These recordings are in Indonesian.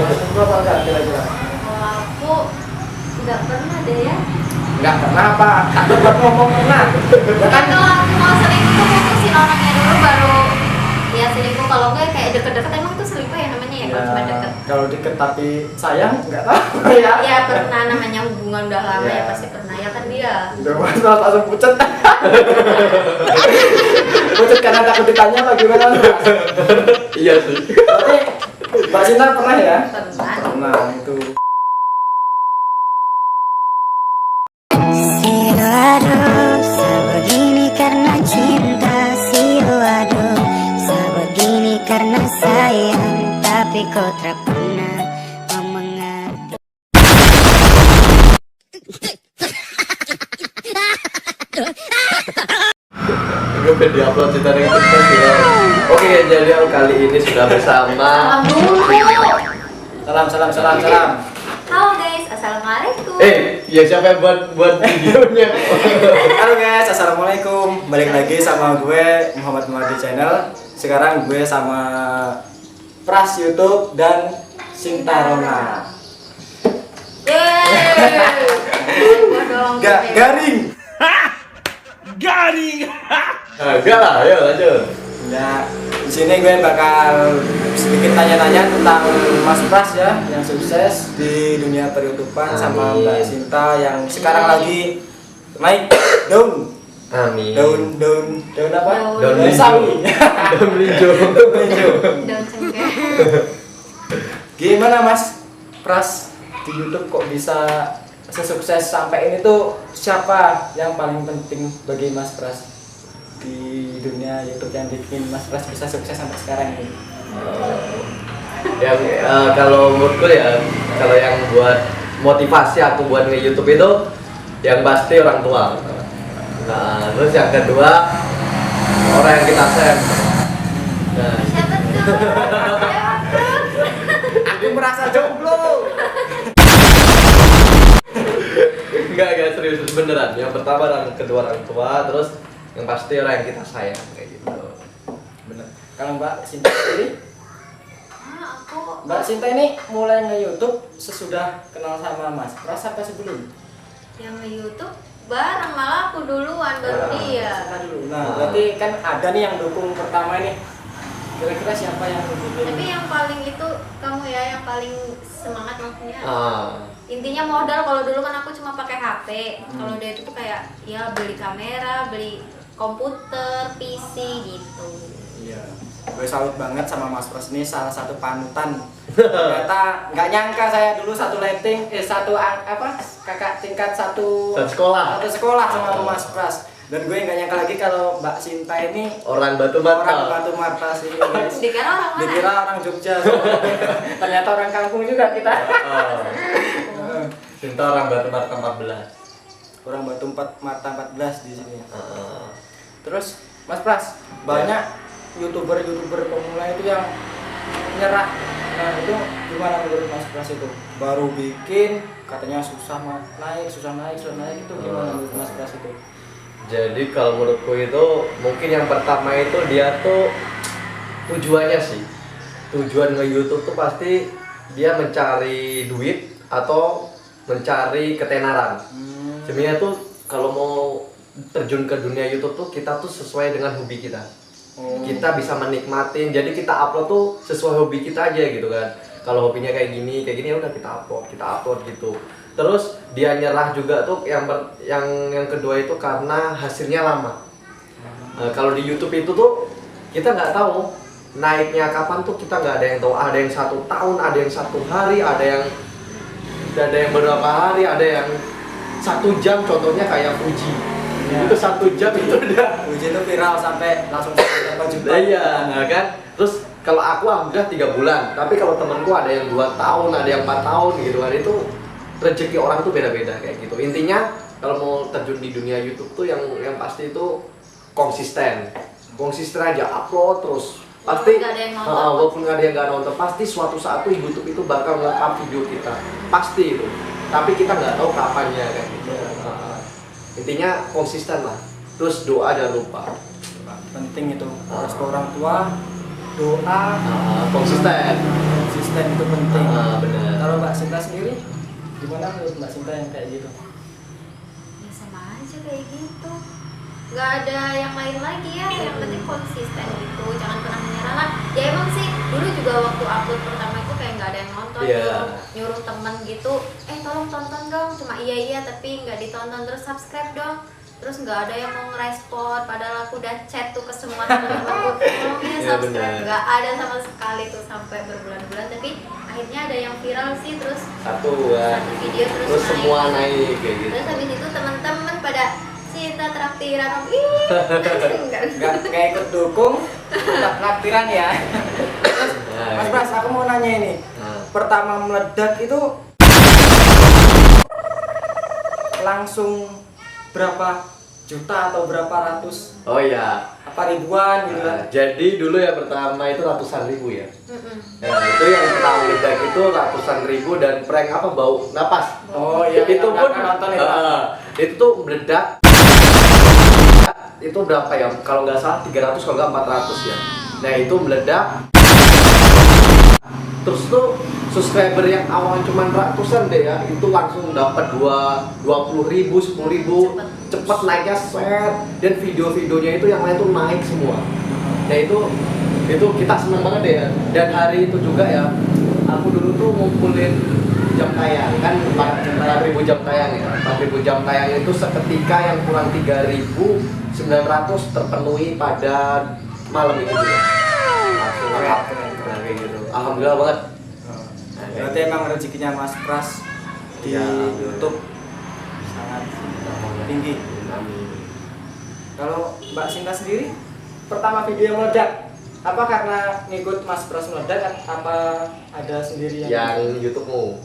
Selingkuh apa enggak kira-kira? Kalau aku nggak pernah deh ya. Enggak pernah apa? Takut buat ngomong pernah. Ya Kan kan? kalau aku mau selingkuh putusin orangnya dulu baru ya selingkuh. Kalau enggak kayak deket-deket emang itu selingkuh ya namanya ya kalau cuma deket. Kalau deket tapi sayang enggak tahu ya. Ya pernah namanya hubungan udah lama Ya. ya pasti pernah ya kan dia. Udah mas langsung pucet. Pucet karena takut ditanya apa gimana? Iya sih. Berarti Mbak Sinta pernah ya? Pernah. Pernah itu. Aduh, sebegini karena cinta. Aduh, sebegini karena sayang. Tapi kau tak pernah mengerti. Gue pengen diupload cerita dari podcast ya. Oke, jadi kali ini sudah bersama. Salam dulu. Salam. Halo guys, assalamualaikum. Ya siapa yang buat videonya? Halo guys, assalamualaikum. Balik lagi sama gue Muhammad Muhadi Channel. Sekarang gue sama Pras YouTube dan Sinta Rona. Yeay. Gua dong. Garing. Agak lah, ayo lanjut. Ya, di sini gue bakal sedikit tanya-tanya tentang Mas Pras ya, yang sukses di dunia per-YouTubean sama Amin. Mbak Sinta yang sekarang lagi naik daun. Amin. Daun apa? Daun sawi. Daun hijau. Daun hijau. Daun cengkeh. Gimana Mas Pras di YouTube kok bisa sesukses sampai ini tuh siapa yang paling penting bagi Mas Pras di dunia YouTube yang bikin Mas Pras bisa sukses sampai sekarang ini? Yang kalau menurutku ya, kalau yang buat motivasi aku buat nge-YouTube itu yang pasti orang tua. Nah, terus yang kedua orang yang kita share. Nah, Siapa tuh? Aku merasa jomblo. enggak serius beneran. Yang pertama dan kedua orang tua, terus yang pasti orang yang kita sayang kayak gitu. Bener. Kalau Mbak Sinta sendiri, Aku Mbak Sinta ini mulai nge-YouTube sesudah kenal sama Mas Pras apa sebelum? yang nge-YouTube bareng malah aku duluan baru dia. Sinta dulu. Nah, berarti kan ada nih yang dukung pertama nih. Kira-kira siapa yang bikin? Tapi yang paling itu kamu ya yang paling semangat maksudnya. Ah, Intinya modal. Kalau dulu kan aku cuma pakai HP. Kalau dia itu tuh kayak ya beli kamera, beli komputer, PC gitu. Iya. Gue salut banget sama Mas Pras ini salah satu panutan. Ternyata nggak nyangka saya dulu kakak tingkat satu sekolah sama Mas Pras. Dan gue nggak nyangka lagi kalau Mbak Sinta ini orang Batu orang Mata. Batu Marta sini guys. Dikira orang mana? Dikira orang Jogja. Ternyata orang kampung juga kita. Oh. Cinta orang Batu Mata 14. Orang Batu Marta 14 di sini. Ah. Terus Mas Pras, banyak YouTuber pemula itu yang nyerah. Nah, itu gimana menurut Mas Pras itu? Baru bikin katanya susah naik itu gimana menurut Mas Pras itu? Jadi kalau menurutku itu mungkin yang pertama itu dia tuh tujuannya sih. Tujuan nge-YouTube tuh pasti dia mencari duit atau mencari ketenaran. Sebenarnya tuh kalau mau terjun ke dunia YouTube tuh kita tuh sesuai dengan hobi kita. Kita bisa menikmatin. Jadi kita upload tuh sesuai hobi kita aja gitu kan. Kalau hobinya kayak gini ya udah kita upload gitu. Terus dia nyerah juga tuh yang kedua itu karena hasilnya lama. Kalau di YouTube itu tuh kita nggak tahu naiknya kapan tuh, kita nggak ada yang tahu. Ada yang 1 tahun, ada yang 1 hari, ada yang berapa hari, ada yang 1 jam. Contohnya kayak Fuji. Ya. Itu 1 jam itu udah. Fuji itu viral sampai langsung 1 juta. Iya, nah kan. Terus kalau aku alhamdulillah 3 bulan. Tapi kalau temanku ada yang 2 tahun, ada yang 4 tahun gitu kan. Itu rezeki orang tuh beda-beda kayak gitu. Intinya kalau mau terjun di dunia YouTube tuh yang pasti itu konsisten aja upload terus. Pasti Nggak ada yang nonton. walaupun nggak ada yang nggak nonton, pasti suatu saat tuh YouTube itu bakal nge-up video kita, pasti itu. Tapi kita nggak tahu kapannya kayak gitu. Intinya konsisten lah. Terus doa jangan lupa. Penting itu. Restu orang tua, doa, Konsisten. konsisten itu penting. Benar. Kalau Mbak Sinta sendiri gimana menurut Mbak Sinta yang kayak gitu? Ya sama aja kayak gitu, nggak ada yang lain lagi ya, yang penting konsisten gitu, jangan pernah menyerah lah. Ya emang sih dulu juga waktu upload pertama itu kayak nggak ada yang nonton, Iya. nyuruh temen gitu, tolong tonton dong, cuma iya tapi nggak ditonton, terus subscribe dong, terus nggak ada yang mau ngerespon, padahal aku udah chat tuh ke semua temen-temen aku, tolong ya Iya, subscribe, bener. nggak ada sama sekali tuh sampai berbulan-bulan, tapi akhirnya ada yang viral sih, terus Satu video terus semua naik kayak gitu. terus habis itu teman-teman pada Sinta traktiran om enggak Nggak ikut dukung, tak traktiran ya. Terus, Nah, Mas Pras, aku mau nanya ini. Nah. Pertama meledak itu langsung berapa juta atau berapa ratus Oh iya. apa ribuan gitu kan? Jadi dulu ya pertama itu ratusan ribu ya. Mm-mm. Nah, itu yang pertama meledak itu ratusan ribu dan prank apa bau napas. Oh iya, itu yang pun nggak nonton ya? itu tuh meledak itu berapa ya? Kalau nggak salah 300 kalau nggak 400 ya. Nah itu meledak. Terus tuh subscriber yang awal cuma ratusan deh ya, itu langsung dapat 20.000, 10.000, cepet naiknya set, dan video-videonya itu yang lain tuh naik semua. Nah itu kita senang banget deh ya. Dan hari itu juga ya, aku dulu tuh ngumpulin jam tayang kan 4.000 jam tayang ya. 4.000 jam tayang itu seketika yang kurang 3.900 terpenuhi pada malam itu juga. Langsung lengkap kayak gitu. Alhamdulillah banget. Berarti emang rezekinya Mas Pras di Iya, YouTube sangat tinggi. Kalau Mbak Sinta sendiri, pertama video yang meledak, apa karena ngikut Mas Pras meledak, apa ada sendiri Yang YouTube-mu.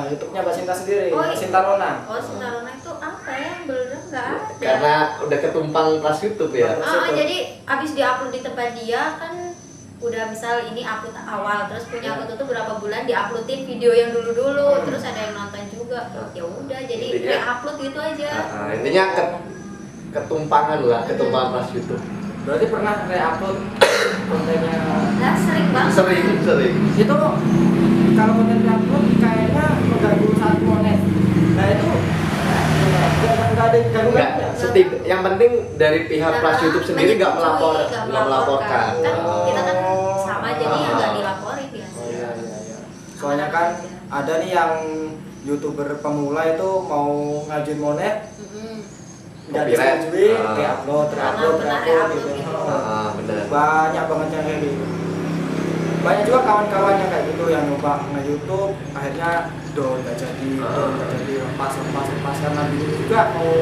YouTube-nya Mbak Sinta sendiri, Oh, Mbak Sinta Lona. oh Sintarona itu apa ya, yang belum nggak ada. Karena udah ketumpang pas YouTube ya. Jadi abis diupload di tempat dia kan udah misal ini upload awal, terus punya aku tuh berapa bulan diuploadin video yang dulu terus ada yang nonton juga, ya udah jadi Intinya- re-upload gitu aja. Intinya ketumpangan lah, ketumpangan pas YouTube. Berarti pernah re-upload kontennya. Lah sering banget. Sering. Itu kalau konten re-upload kayaknya mengganggu satu monet. Nah itu nggak ada gangguannya. Yang penting dari pihak Pras YouTube sendiri nggak melaporkan. Kan kita kan sama jadi ya nggak dilaporin biasa. Oh, iya. Soalnya kan ada nih yang YouTuber pemula itu mau ngajuin monet, nggak Copyright. disetujuin, re-upload Pernah re-upload gitu. gitu. Bener. Banyak banget yang kayak gitu. Banyak juga kawan-kawan yang kayak gitu yang nyoba nge-YouTube, akhirnya nggak jadi, lepas karena bingung juga mau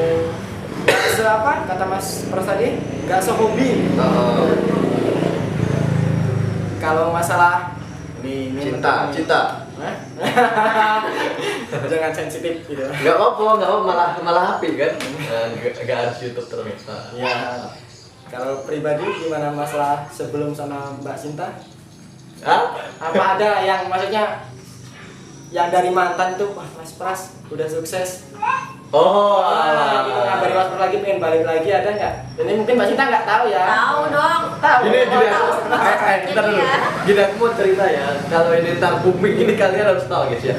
nggak apa kata Mas Pras tadi, nggak sehobi. Kalau masalah ini Cinta. Hah? Jangan sensitif gitu. Nggak apa, malah happy kan? Nggak harus YouTube terus. Ya. Kalau pribadi gimana masalah sebelum sama Mbak Sinta? Hah? Apa ada yang maksudnya yang dari mantan tuh, wah Mas Pras udah sukses. Oh, Gitu, ngabari Mas Pras lagi pengen balik lagi, ada nggak? Ini mungkin Mbak Sinta nggak tahu ya. Tahu dong. Tahu. Gini, tahu. ntar dulu. Jadi ya. Gini aku mau cerita ya. Kalau ini ntar booming ini kalian harus tahu guys ya.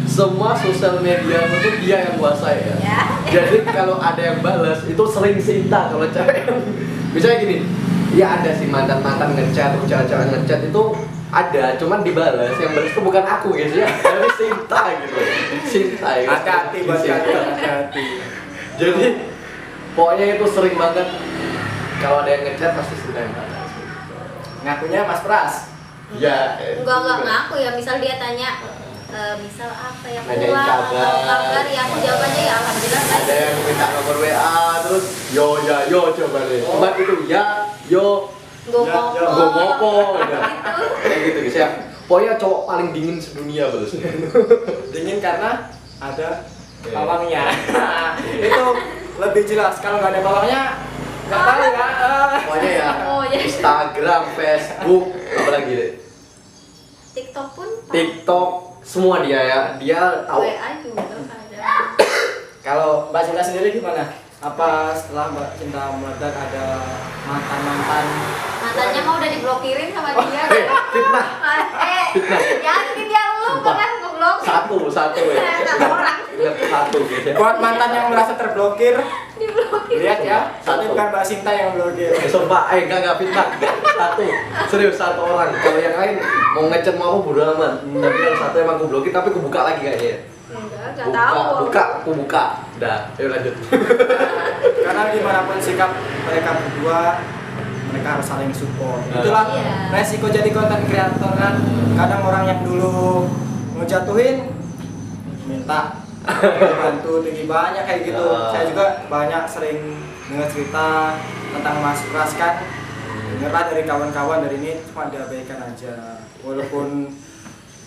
Semua sosial media itu dia yang kuasai ya. Ya. Jadi kalau ada yang balas itu sering Sinta kalau cewek. Misalnya gini, ya ada sih mantan ngechat, cewek-cewek ngechat itu ada, cuman dibalas yang balas itu bukan aku guys ya, tapi Sinta gitu. Sinta ya. Hati-hati buat Sinta. kalian, hati-hati. Jadi pokoknya itu sering banget kalau ada yang ngechat pasti Sinta yang balas. Ngakunya Mas Pras. Ya. Enggak ngaku ya, misal dia tanya misal apa ya, Nanyain pulang kabar. atau kabar ya, aku jawabannya ya alhamdulillah baik. Ada yang minta nomor WA terus yo coba deh. Cuma itu ya yo Gomopo. gomopo Gitu. kayak gitu guys ya. Pokoknya cowok paling dingin sedunia balas. Dingin karena ada Iya. bawangnya. Itu lebih jelas. Kalau nggak ada bawangnya nggak tahu ya. Pokoknya ya Oh, ya. Instagram, Facebook, apalagi deh. TikTok pun TikTok semua dia ya. Dia tahu. WA juga ada. Kalau Mbak Sinta sendiri gimana? apa setelah Mbak Cinta meledak ada mantan Mantannya mah udah diblokirin sama dia. Fitnah. Yakin dia lu kan ngeblok. Satu ya. Satu orang Ingat satu gitu ya. buat mantan yang merasa terblokir, diblokir. lihat ya, tapi bukan Mbak Cinta yang blokir. Sumpah, enggak fitnah. Satu, serius satu orang. Kalau yang lain mau ngechat mau bodo amat. Tapi yang satu emang aku blokir, tapi aku buka lagi kayaknya. Enggak tahu. Aku buka. Dah, ayo lanjut. Karena gimana pun sikap mereka berdua, mereka harus saling support. Itulah Iya. resiko jadi konten kreator kan. Kadang orang yang dulu ngejatuhin minta bantu tinggi banyak kayak gitu. Saya juga banyak sering dengar cerita tentang Mas Pras kan. Dengarlah dari kawan-kawan dari ini cuma diabaikan aja. Walaupun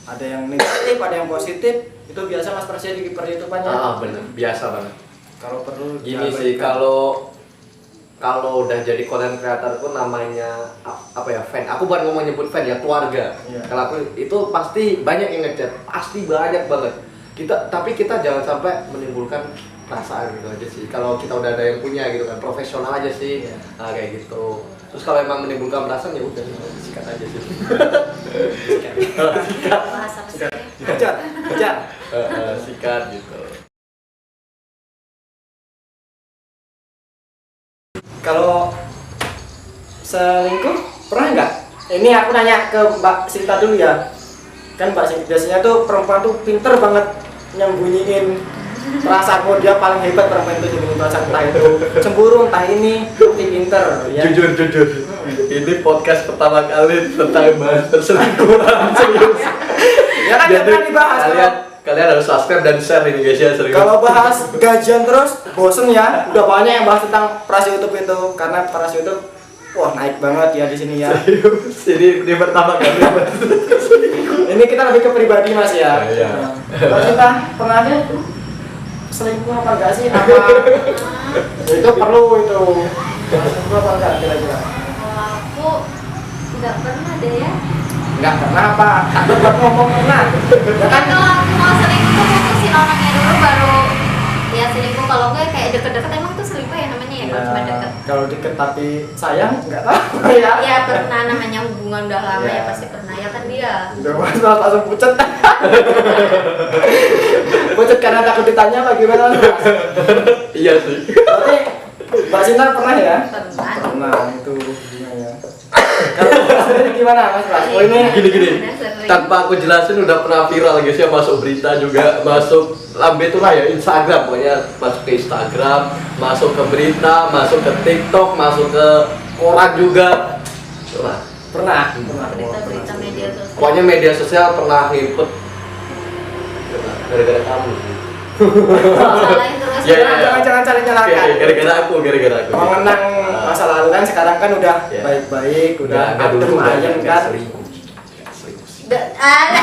ada yang negatif, ada yang positif, itu biasa Mas Pras di per-YouTubeannya. Bener, biasa banget. Kalau perlu Gini diabaikan. sih, kalau udah jadi konten kreator pun namanya apa ya, fan. Aku bukan ngomong nyebut fan ya, keluarga. Iya. Kalau aku itu pasti banyak yang ngechat, pasti banyak banget. Tapi kita jangan sampai menimbulkan perasaan gitu aja sih. Kalau kita udah ada yang punya gitu kan, profesional aja sih. Iya. Nah, kayak gitu. Terus kalau emang menimbulkan perasaan ya udah sikat aja sih. Bahasa apa sih? Hajar. Sikat gitu. Kalau selingkuh pernah nggak? Ini aku nanya ke Mbak Sinta dulu ya. Kan Mbak Sinta biasanya tuh perempuan tuh pinter banget nyembunyiin perasaan. Dia paling hebat perempuan itu nyembunyiin perasaan, entah itu cemburu, entah ini, bukti pinter ya. Jujur. Ini podcast pertama kali tentang bahas perselingkuhan serius. Ya kan Jadi jangan dibahas. kalian harus subscribe dan share ini guys ya, serius. Kalau bahas gajian terus bosen ya. Udah banyak yang bahas tentang Pras YouTube itu karena Pras YouTube wah naik banget ya di sini ya. Serius, ini pertama kali. Ini kita lebih ke pribadi Mas ya. Iya. Kalau kita pernah ada selingkuh apa enggak sih? Apa itu perlu itu? Selingkuh apa enggak kira-kira? Kalau aku nggak pernah deh ya. Enggak pernah apa? Takut buat ngomong pernah. Ya Kan kan kalau aku mau selingkuh tuh putusin orangnya dulu baru ya selingkuh. Kalau enggak kayak deket-deket emang tuh selingkuh ya namanya ya kalau cuma deket. kalau deket tapi sayang enggak tahu ya. Ya pernah namanya hubungan udah lama Iya. ya pasti pernah ya kan dia. Udah Mas langsung pucet. Pucet karena takut ditanya apa gimana? Iya sih. Berarti Mbak Sinta pernah ya? Pernah. Pernah itu gimana? Kalau Mas sendiri gimana Mas Pras? Oh ini Gini. Sering. Tanpa aku jelasin udah pernah viral guys ya, masuk berita juga, masuk lambe itulah ya, Instagram pokoknya, masuk ke Instagram, masuk ke berita, masuk ke TikTok, masuk ke koran juga. Pernah. Berita-berita media sosial. Pokoknya media sosial pernah ngikut gara-gara kamu sih. Salahin terus. Iya, iya. jangan cari nyalakan. Gara-gara aku. Mengenang masa lalu kan sekarang kan udah Iya. baik-baik, udah Nggak adem dulu, ayem nggak kan. selingkuh. Ada.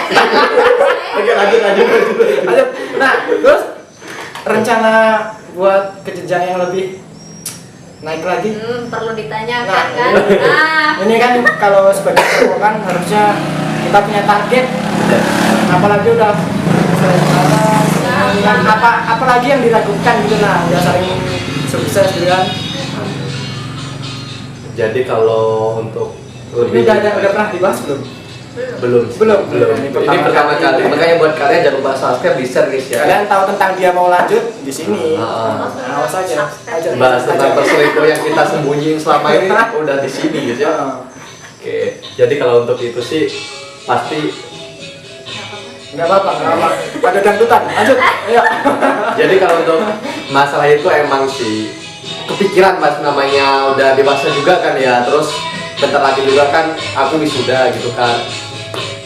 Oke, lanjut. Ayo, nah terus rencana buat ke jenjang yang lebih naik lagi. Perlu ditanyakan Nah, kan. Ini kan kalau sebagai perempuan kan harusnya kita punya target. Apalagi udah apalagi yang diragukan gitu nah, udah sering sukses gitu kan. Jadi kalau untuk Ini udah pernah dibahas belum? belum. Ini Ini pertama kali. Makanya buat kalian jangan lupa subscribe, di share guys ya. Kalian tahu tentang dia mau lanjut di sini. Ah. Awas aja. Bahas tentang perselingkuhan yang kita sembunyiin selama ini udah di sini guys ya. Oke. Jadi kalau untuk itu sih pasti. Enggak apa-apa. Pada dangdutan. Lanjut. Ayo. Jadi kalau untuk masalah itu emang sih kepikiran pas namanya udah dewasa juga kan ya. Terus bentar lagi juga kan aku wisuda gitu kan.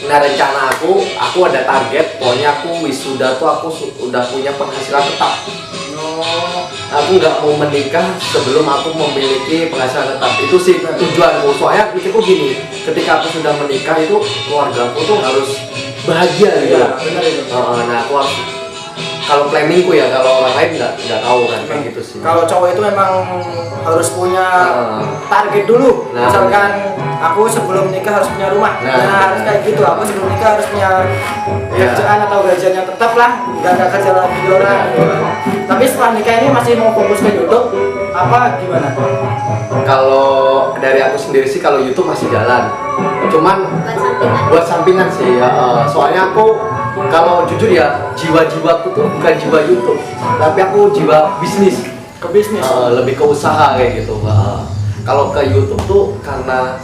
Nah rencana aku ada target, pokoknya aku wisuda tuh aku udah punya penghasilan tetap. Aku nggak mau menikah sebelum aku memiliki penghasilan tetap. Itu sih tujuanku. Soalnya pikirku gini, ketika aku sudah menikah itu keluarga aku tuh harus bahagia gitu. Iya, benar itu. Nah aku harus kalau planningku ya, kalau orang lain nggak tahu kan kayak gitu sih. Kalau cowok itu memang harus punya target dulu. Nah. Misalkan aku sebelum nikah harus punya rumah. Nah. Harus kayak gitu. Aku sebelum nikah harus punya Iya. kerjaan atau gajian yang tetap lah. Nggak kerja lagi di orang. Tapi setelah nikah ini masih mau fokus ke YouTube apa gimana? Kalau dari aku sendiri sih kalau YouTube masih jalan, cuman buat sampingan sih ya. Soalnya aku kalau jujur ya, jiwa-jiwaku tuh bukan jiwa YouTube, tapi aku jiwa bisnis. Ke bisnis. Lebih ke usaha kayak gitu. Kalau ke YouTube tuh karena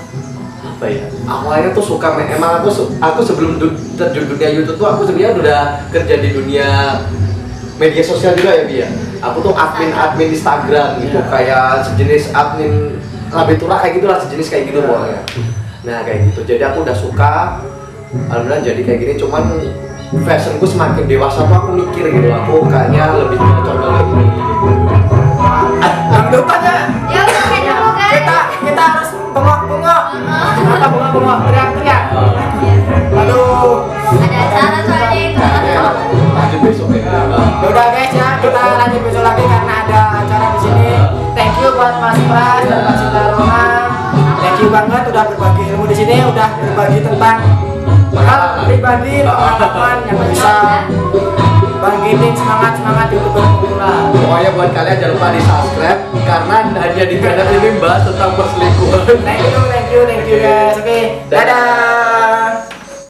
apa ya? Awalnya tuh suka, emang aku sebelum terjun dunia YouTube tuh aku sebenarnya udah kerja di dunia media sosial juga ya Bia. Aku tuh admin Instagram gitu, kayak sejenis admin Labetura kayak gitulah, sejenis kayak gitu pokoknya. Nah kayak gitu, jadi aku udah suka, alhamdulillah jadi kayak gini. Cuman fashionku semakin dewasa tuh aku mikir gitu, aku kayaknya lebih cocok kayak gini. Jangan lupa ya. Ya udah kayak dulu guys. Kita harus bengok-bengok. Apa bengok-bengok? Teriak-teriak. Aduh. Ada acara soalnya itu. Lanjut besok ya. Ya udah guys ya, kita lanjut besok lagi karena ada acara di sini. Thank you buat Mas Pras dan Mas Sintarona. Thank you banget udah berbagi ilmu di sini, udah berbagi tentang hal pribadi, pengalaman yang bisa bangkitin semangat YouTuber pemula. Pokoknya buat kalian jangan lupa di subscribe karena hanya di channel ini bahas tentang perselingkuhan. Thank you guys. Oke, dadah.